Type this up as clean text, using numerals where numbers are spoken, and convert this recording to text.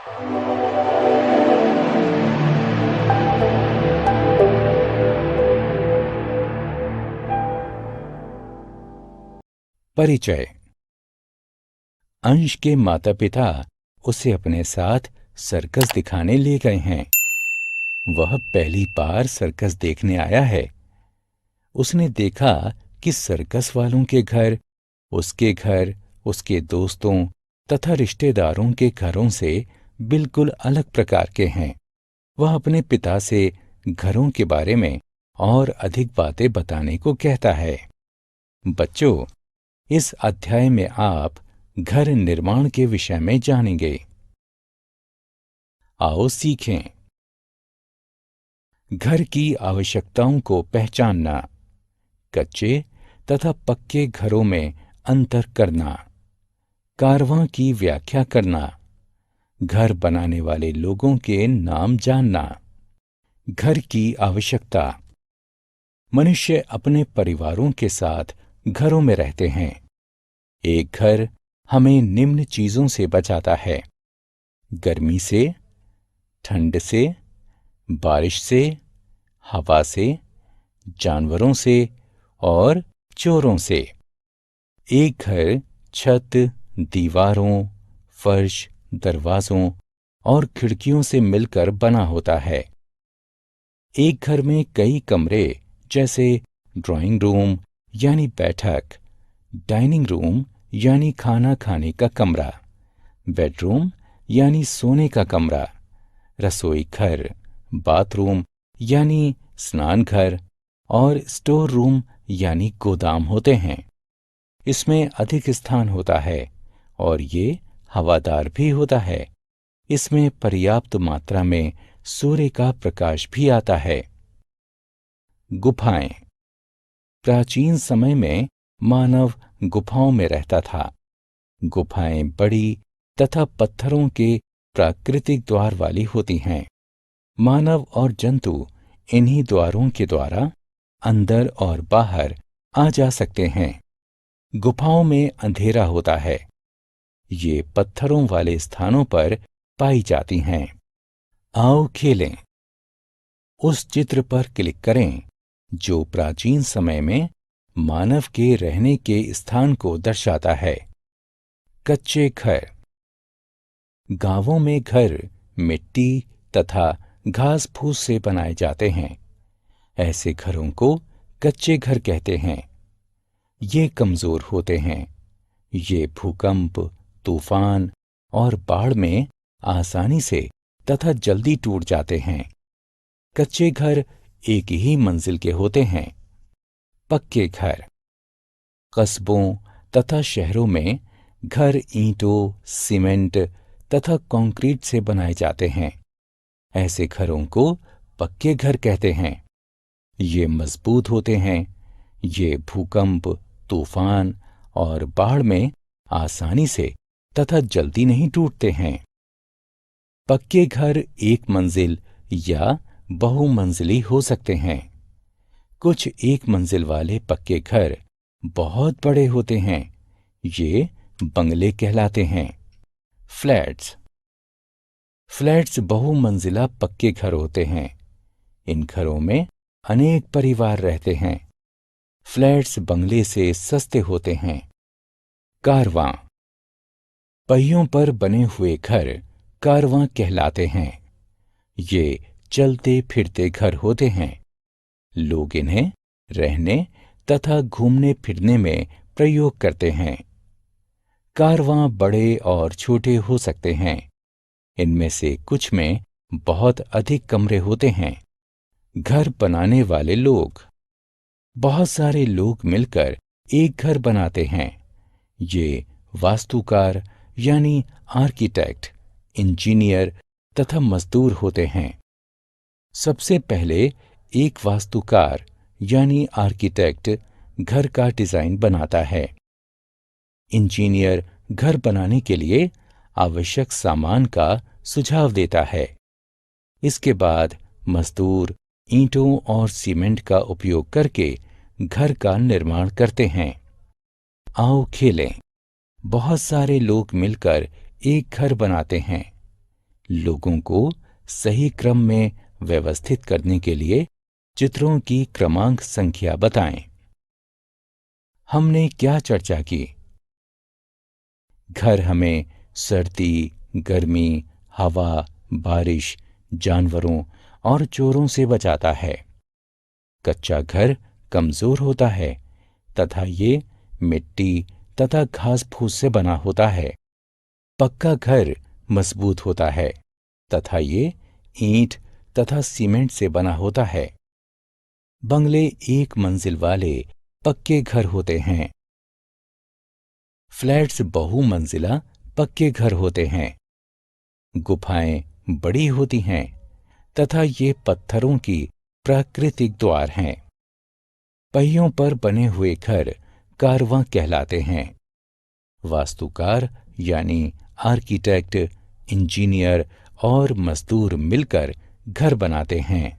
परिचय। अंश के माता पिता उसे अपने साथ सर्कस दिखाने ले गए हैं। वह पहली बार सर्कस देखने आया है। उसने देखा कि सर्कस वालों के घर, उसके दोस्तों तथा रिश्तेदारों के घरों से बिल्कुल अलग प्रकार के हैं। वह अपने पिता से घरों के बारे में और अधिक बातें बताने को कहता है। बच्चों, इस अध्याय में आप घर निर्माण के विषय में जानेंगे। आओ सीखें। घर की आवश्यकताओं को पहचानना, कच्चे तथा पक्के घरों में अंतर करना, कारवां की व्याख्या करना, घर बनाने वाले लोगों के नाम जानना। घर की आवश्यकता। मनुष्य अपने परिवारों के साथ घरों में रहते हैं। एक घर हमें निम्न चीजों से बचाता है: गर्मी से, ठंड से, बारिश से, हवा से, जानवरों से और चोरों से। एक घर छत, दीवारों, फर्श, दरवाजों और खिड़कियों से मिलकर बना होता है। एक घर में कई कमरे जैसे ड्राइंग रूम यानी बैठक, डाइनिंग रूम यानी खाना खाने का कमरा, बेडरूम यानी सोने का कमरा, रसोई घर, बाथरूम यानी स्नान घर और स्टोर रूम यानी गोदाम होते हैं। इसमें अधिक स्थान होता है और ये हवादार भी होता है। इसमें पर्याप्त मात्रा में सूर्य का प्रकाश भी आता है। गुफाएं। प्राचीन समय में मानव गुफाओं में रहता था। गुफाएं बड़ी तथा पत्थरों के प्राकृतिक द्वार वाली होती हैं। मानव और जंतु इन्हीं द्वारों के द्वारा अंदर और बाहर आ जा सकते हैं। गुफाओं में अंधेरा होता है। ये पत्थरों वाले स्थानों पर पाई जाती हैं। आओ खेलें। उस चित्र पर क्लिक करें जो प्राचीन समय में मानव के रहने के स्थान को दर्शाता है। कच्चे घर। गांवों में घर मिट्टी तथा घास फूस से बनाए जाते हैं। ऐसे घरों को कच्चे घर कहते हैं। ये कमजोर होते हैं। ये भूकंप, तूफान और बाढ़ में आसानी से तथा जल्दी टूट जाते हैं। कच्चे घर एक ही मंजिल के होते हैं। पक्के घर। कस्बों तथा शहरों में घर ईंटों, सीमेंट तथा कंक्रीट से बनाए जाते हैं। ऐसे घरों को पक्के घर कहते हैं। ये मजबूत होते हैं। ये भूकंप, तूफान और बाढ़ में आसानी से तथा जल्दी नहीं टूटते हैं। पक्के घर एक मंजिल या बहुमंजिली हो सकते हैं। कुछ एक मंजिल वाले पक्के घर बहुत बड़े होते हैं। ये बंगले कहलाते हैं। फ्लैट्स। फ्लैट्स बहुमंजिला पक्के घर होते हैं। इन घरों में अनेक परिवार रहते हैं। फ्लैट्स बंगले से सस्ते होते हैं। कारवां। पहियों पर बने हुए घर कारवां कहलाते हैं। ये चलते फिरते घर होते हैं। लोग इन्हें रहने तथा घूमने फिरने में प्रयोग करते हैं। कारवां बड़े और छोटे हो सकते हैं। इनमें से कुछ में बहुत अधिक कमरे होते हैं। घर बनाने वाले लोग। बहुत सारे लोग मिलकर एक घर बनाते हैं। ये वास्तुकार यानी आर्किटेक्ट, इंजीनियर तथा मजदूर होते हैं। सबसे पहले एक वास्तुकार यानी आर्किटेक्ट घर का डिजाइन बनाता है। इंजीनियर घर बनाने के लिए आवश्यक सामान का सुझाव देता है। इसके बाद मजदूर ईंटों और सीमेंट का उपयोग करके घर का निर्माण करते हैं। आओ खेलें। बहुत सारे लोग मिलकर एक घर बनाते हैं। लोगों को सही क्रम में व्यवस्थित करने के लिए चित्रों की क्रमांक संख्या बताएं। हमने क्या चर्चा की? घर हमें सर्दी, गर्मी, हवा, बारिश, जानवरों और चोरों से बचाता है। कच्चा घर कमजोर होता है तथा ये मिट्टी तथा घास फूस से बना होता है। पक्का घर मजबूत होता है तथा ये ईंट तथा सीमेंट से बना होता है। बंगले एक मंजिल वाले पक्के घर होते हैं। फ्लैट्स बहुमंजिला पक्के घर होते हैं। गुफाएं बड़ी होती हैं तथा ये पत्थरों की प्राकृतिक द्वार हैं। पहियों पर बने हुए घर कारवां कहलाते हैं। वास्तुकार यानी आर्किटेक्ट, इंजीनियर और मजदूर मिलकर घर बनाते हैं।